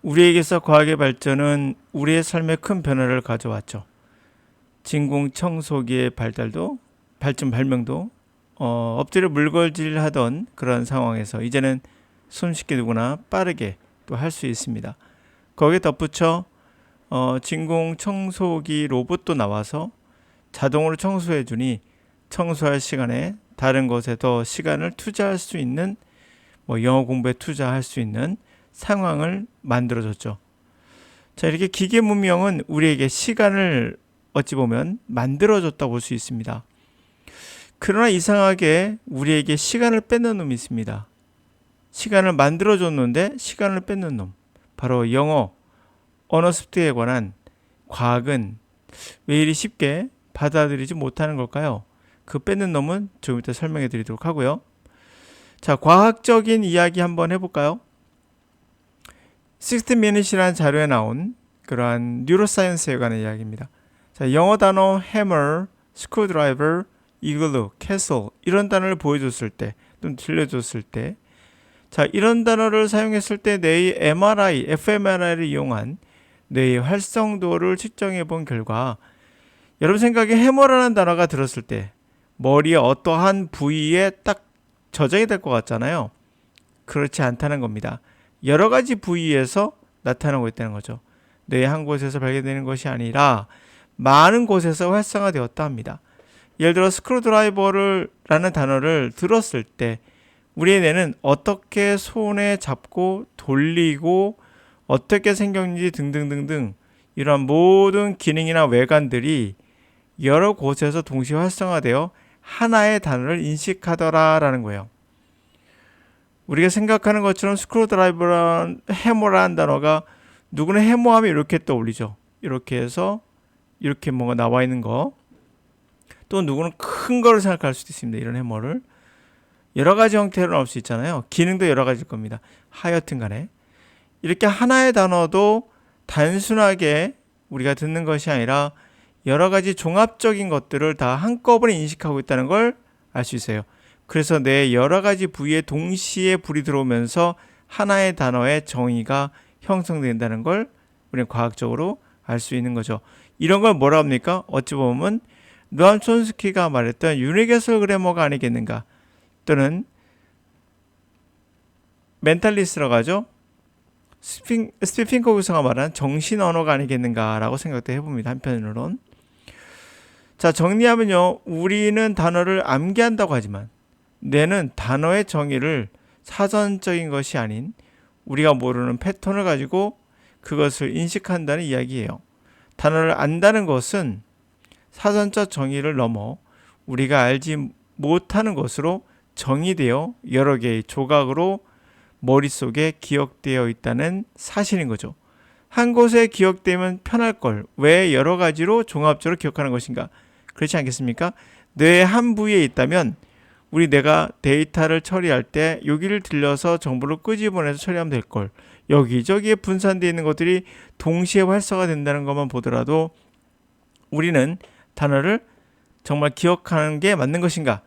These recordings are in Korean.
우리에게서 과학의 발전은 우리의 삶에 큰 변화를 가져왔죠. 진공청소기의 발명도 엎드려 물걸질하던 그런 상황에서 이제는 손쉽게 누구나 빠르게 또 할 수 있습니다. 거기에 덧붙여 진공청소기 로봇도 나와서 자동으로 청소해주니 청소할 시간에 다른 것에 더 시간을 투자할 수 있는 영어 공부에 투자할 수 있는 상황을 만들어줬죠. 자, 이렇게 기계 문명은 우리에게 시간을 어찌 보면 만들어줬다고 볼 수 있습니다. 그러나 이상하게 우리에게 시간을 뺏는 놈이 있습니다. 시간을 만들어줬는데 시간을 뺏는 놈. 바로 영어, 언어 습득에 관한 과학은 왜 이리 쉽게 받아들이지 못하는 걸까요? 그 뺏는 놈은 조금 이따 설명해 드리도록 하고요. 자, 과학적인 이야기 한번 해볼까요? 60 Minutes이라는 자료에 나온 그러한 뉴로사이언스에 관한 이야기입니다. 자, 영어 단어 hammer, screwdriver, igloo, castle 이런 단어를 보여줬을 때 또는 들려줬을 때 자, 이런 단어를 사용했을 때 뇌의 MRI, fMRI를 이용한 뇌의 활성도를 측정해 본 결과 여러분 생각에 해머라는 단어가 들었을 때 머리의 어떠한 부위에 딱 저장이 될 것 같잖아요. 그렇지 않다는 겁니다. 여러 가지 부위에서 나타나고 있다는 거죠. 뇌의 한 곳에서 발견되는 것이 아니라 많은 곳에서 활성화되었다 합니다. 예를 들어 스크루드라이버라는 단어를 들었을 때 우리의 뇌는 어떻게 손에 잡고 돌리고 어떻게 생겼는지 등등등등 이러한 모든 기능이나 외관들이 여러 곳에서 동시에 활성화되어 하나의 단어를 인식하더라라는 거예요. 우리가 생각하는 것처럼 스크루드라이버란 해머라는 단어가 누구는 해머하면 이렇게 떠올리죠. 이렇게 해서 이렇게 뭔가 나와 있는 거. 또 누구는 큰 거를 생각할 수도 있습니다. 이런 해머를. 여러 가지 형태로 나올 수 있잖아요. 기능도 여러 가지일 겁니다. 하여튼 간에. 이렇게 하나의 단어도 단순하게 우리가 듣는 것이 아니라 여러 가지 종합적인 것들을 다 한꺼번에 인식하고 있다는 걸 알 수 있어요. 그래서 내 여러 가지 부위에 동시에 불이 들어오면서 하나의 단어의 정의가 형성된다는 걸 우리는 과학적으로 알 수 있는 거죠. 이런 걸 뭐라 합니까? 어찌 보면 노암 촘스키가 말했던 유니버설 그래머가 아니겠는가? 또는 멘탈리스트라고 하죠. 스티픈 코비서가 말한 정신 언어가 아니겠는가라고 생각도 해봅니다. 한편으로는. 자, 정리하면요. 우리는 단어를 암기한다고 하지만 뇌는 단어의 정의를 사전적인 것이 아닌 우리가 모르는 패턴을 가지고 그것을 인식한다는 이야기예요. 단어를 안다는 것은 사전적 정의를 넘어 우리가 알지 못하는 것으로 정의되어 여러 개의 조각으로 머릿속에 기억되어 있다는 사실인 거죠. 한 곳에 기억되면 편할 걸 왜 여러 가지로 종합적으로 기억하는 것인가? 그렇지 않겠습니까? 뇌의 한 부위에 있다면 우리 뇌가 데이터를 처리할 때 여기를 들려서 정보를 끄집어내서 처리하면 될 걸 여기저기에 분산되어 있는 것들이 동시에 활성화된다는 것만 보더라도 우리는 단어를 정말 기억하는 게 맞는 것인가?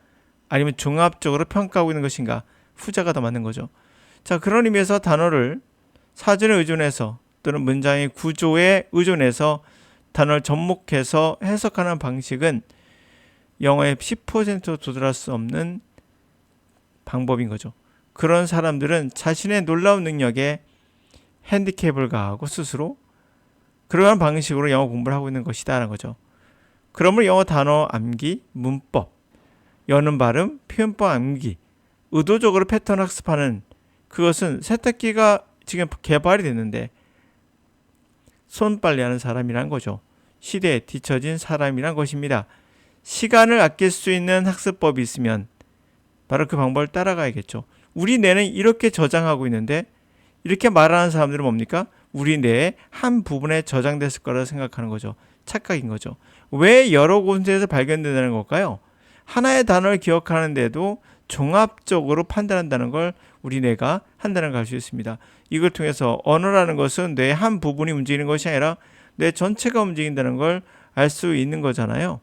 아니면 종합적으로 평가하고 있는 것인가? 후자가 더 맞는 거죠. 자, 그런 의미에서 단어를 사전에 의존해서 또는 문장의 구조에 의존해서 단어를 접목해서 해석하는 방식은 영어의 10%도 도달할 수 없는 방법인 거죠. 그런 사람들은 자신의 놀라운 능력에 핸디캡을 가하고 스스로 그러한 방식으로 영어 공부를 하고 있는 것이다라는 거죠. 그러므로 영어 단어 암기, 문법, 여는 발음, 표현법 암기, 의도적으로 패턴 학습하는 그것은 세탁기가 지금 개발이 됐는데 손빨래하는 사람이란 거죠. 시대에 뒤처진 사람이란 것입니다. 시간을 아낄 수 있는 학습법이 있으면 바로 그 방법을 따라가야겠죠. 우리 뇌는 이렇게 저장하고 있는데 이렇게 말하는 사람들은 뭡니까? 우리 뇌의 한 부분에 저장됐을 거라고 생각하는 거죠. 착각인 거죠. 왜 여러 곳에서 발견된다는 걸까요? 하나의 단어를 기억하는데도 종합적으로 판단한다는 걸 우리 뇌가 한다는 걸 알 수 있습니다. 이걸 통해서 언어라는 것은 뇌의 한 부분이 움직이는 것이 아니라 뇌 전체가 움직인다는 걸 알 수 있는 거잖아요.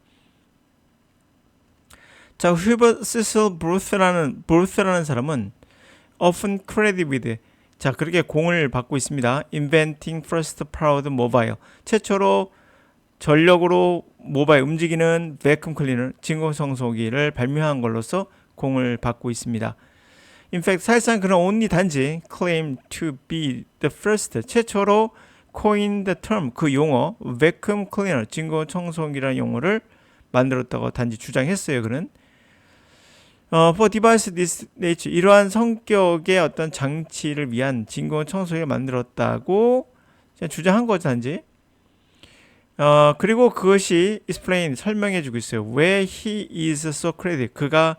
자, 휴버트 시슬 브루스라는 사람은 often credited with 자, 그렇게 공을 받고 있습니다. Inventing first powered mobile. 최초로 전력으로 모바일 움직이는 vacuum cleaner, 진공청소기를 발명한 걸로서 공을 받고 있습니다. In fact, 사실상 그는 only 단지 claim to be the first, 최초로 coin the term, 그 용어, vacuum cleaner, 진공청소기라는 용어를 만들었다고 단지 주장했어요. 그는 for device this nature, 이러한 성격의 어떤 장치를 위한 진공청소기를 만들었다고 주장한 거죠, 단지. 그리고 그것이 explain, 설명해주고 있어요. 왜 he is so credit, 그가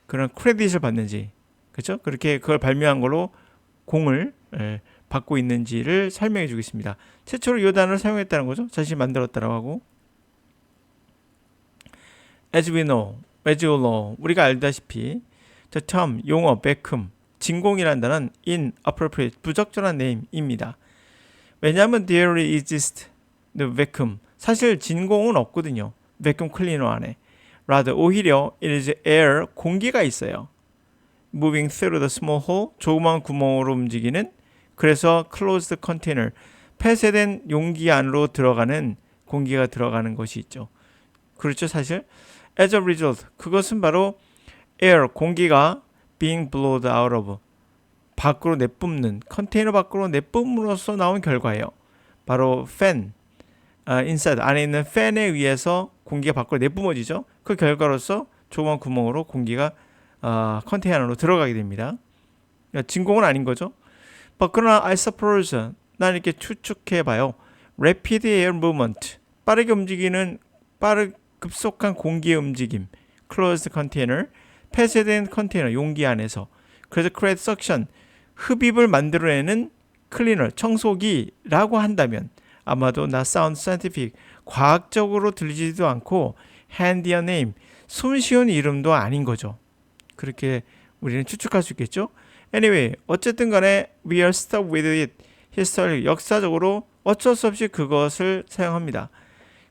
그런 크레딧을 받는지, 그렇죠? 그렇게 그걸 발명한 걸로 공을 받고 있는지를 설명해주고 있습니다. 최초로 이 단어를 사용했다는 거죠. 자신이 만들었다라고 하고. As we know, as you know, 우리가 알다시피 the term, 용어, vacuum, 진공이라는 단어는 inappropriate, 부적절한 네임입니다. 왜냐하면 there exists the vacuum, 사실 진공은 없거든요. vacuum cleaner 안에. rather, 오히려 it is air, 공기가 있어요. moving through the small hole, 조그마한 구멍으로 움직이는, 그래서 closed container, 폐쇄된 용기 안으로 들어가는 공기가 들어가는 것이 있죠. 그렇죠, 사실. as a result, 그것은 바로 air, 공기가 being blown out of, 밖으로 내뿜는, 컨테이너 밖으로 내뿜으로써 나온 결과예요. 바로 fan, inside, 안에 있는 팬에 의해서 공기가 밖으로 내뿜어지죠. 그 결과로서 조그만 구멍으로 공기가 컨테이너 안으로 들어가게 됩니다. 진공은 아닌 거죠. 그러나 I suppose, 난 이렇게 추측해봐요. rapid air movement, 빠르게 움직이는, 급속한 공기의 움직임, closed container, 폐쇄된 컨테이너, 용기 안에서. 그래서 create suction, 흡입을 만들어내는 클리너, 청소기라고 한다면 아마도 not sound scientific, 과학적으로 들리지도 않고 handier name, 손쉬운 이름도 아닌 거죠. 그렇게 우리는 추측할 수 있겠죠. Anyway, 어쨌든 간에 we are stuck with it, history, 역사적으로 어쩔 수 없이 그것을 사용합니다.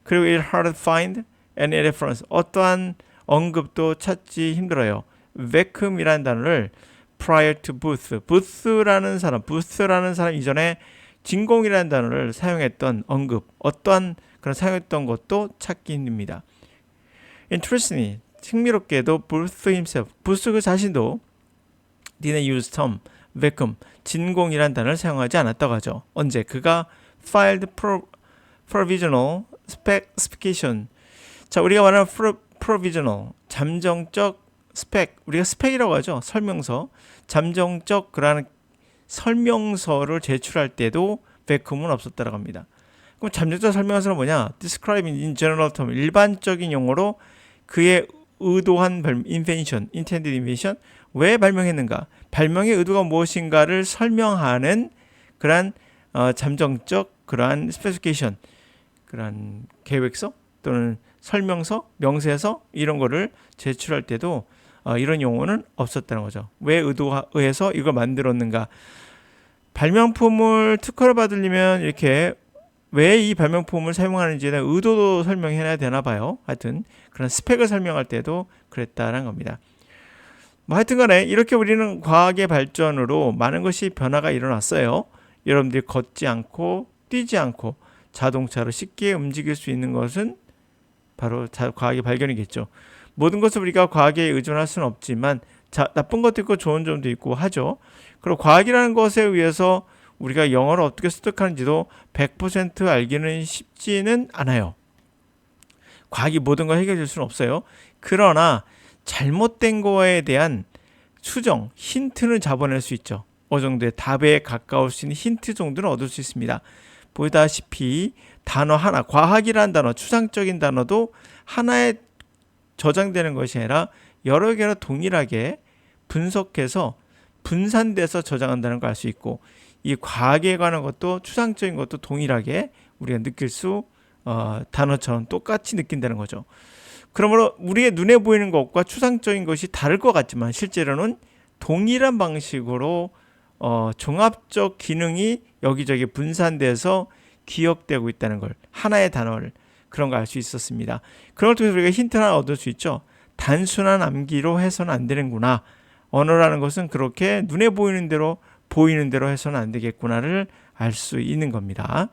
그리고 it's hard to find any reference, 어떠한 언급도 찾기 힘들어요. vacuum이라는 단어를 prior to booth라는 사람 이전에 진공이라는 단어를 사용했던 언급, 어떠한 그런 사용했던 것도 찾기 힘듭니다. Interestingly, 흥미롭게도 Booth himself, 부스 그 자신도 didn't use term vacuum, 진공이라는 단어를 사용하지 않았다고 하죠. 언제? 그가 filed provisional specification. 자, 우리가 말하는 provisional, 잠정적 스펙, 우리가 스펙이라고 하죠. 설명서, 잠정적 그러한 설명서를 제출할 때도 vacuum은 없었다고 합니다. 그럼 잠정적 설명서는 뭐냐? Describing in general term, 일반적인 용어로 그의 의도한 invention, intended invention, 왜 발명했는가? 발명의 의도가 무엇인가를 설명하는 그러한 잠정적 그러한 specification, 그러한 계획서 또는 설명서, 명세서 이런 거를 제출할 때도 이런 용어는 없었다는 거죠. 왜 의도해서 이걸 만들었는가? 발명품을 특허를 받으려면 이렇게 왜 이 발명품을 사용하는지에 대한 의도도 설명해야 되나 봐요. 하여튼 그런 스펙을 설명할 때도 그랬다는 겁니다. 하여튼 간에 이렇게 우리는 과학의 발전으로 많은 것이 변화가 일어났어요. 여러분들이 걷지 않고 뛰지 않고 자동차로 쉽게 움직일 수 있는 것은 바로 과학의 발견이겠죠. 모든 것을 우리가 과학에 의존할 수는 없지만 나쁜 것도 있고 좋은 점도 있고 하죠. 그리고 과학이라는 것에 의해서 우리가 영어를 어떻게 습득하는지도 100% 알기는 쉽지는 않아요. 과학이 모든 걸 해결해 줄 수는 없어요. 그러나 잘못된 거에 대한 수정, 힌트는 잡아낼 수 있죠. 어느 정도의 답에 가까울 수 있는 힌트 정도는 얻을 수 있습니다. 보다시피 단어 하나, 과학이라는 단어, 추상적인 단어도 하나에 저장되는 것이 아니라 여러 개로 동일하게 분석해서 분산돼서 저장한다는 걸 알 수 있고, 이 과학에 관한 것도 추상적인 것도 동일하게 우리가 느낄 수 단어처럼 똑같이 느낀다는 거죠. 그러므로 우리의 눈에 보이는 것과 추상적인 것이 다를 것 같지만 실제로는 동일한 방식으로 종합적 기능이 여기저기 분산돼서 기억되고 있다는 걸, 하나의 단어를, 그런 걸 알 수 있었습니다. 그런 걸 통해서 우리가 힌트 하나 얻을 수 있죠. 단순한 암기로 해서는 안 되는구나. 언어라는 것은 그렇게 눈에 보이는 대로 보이는 대로 해서는 안 되겠구나를 알 수 있는 겁니다.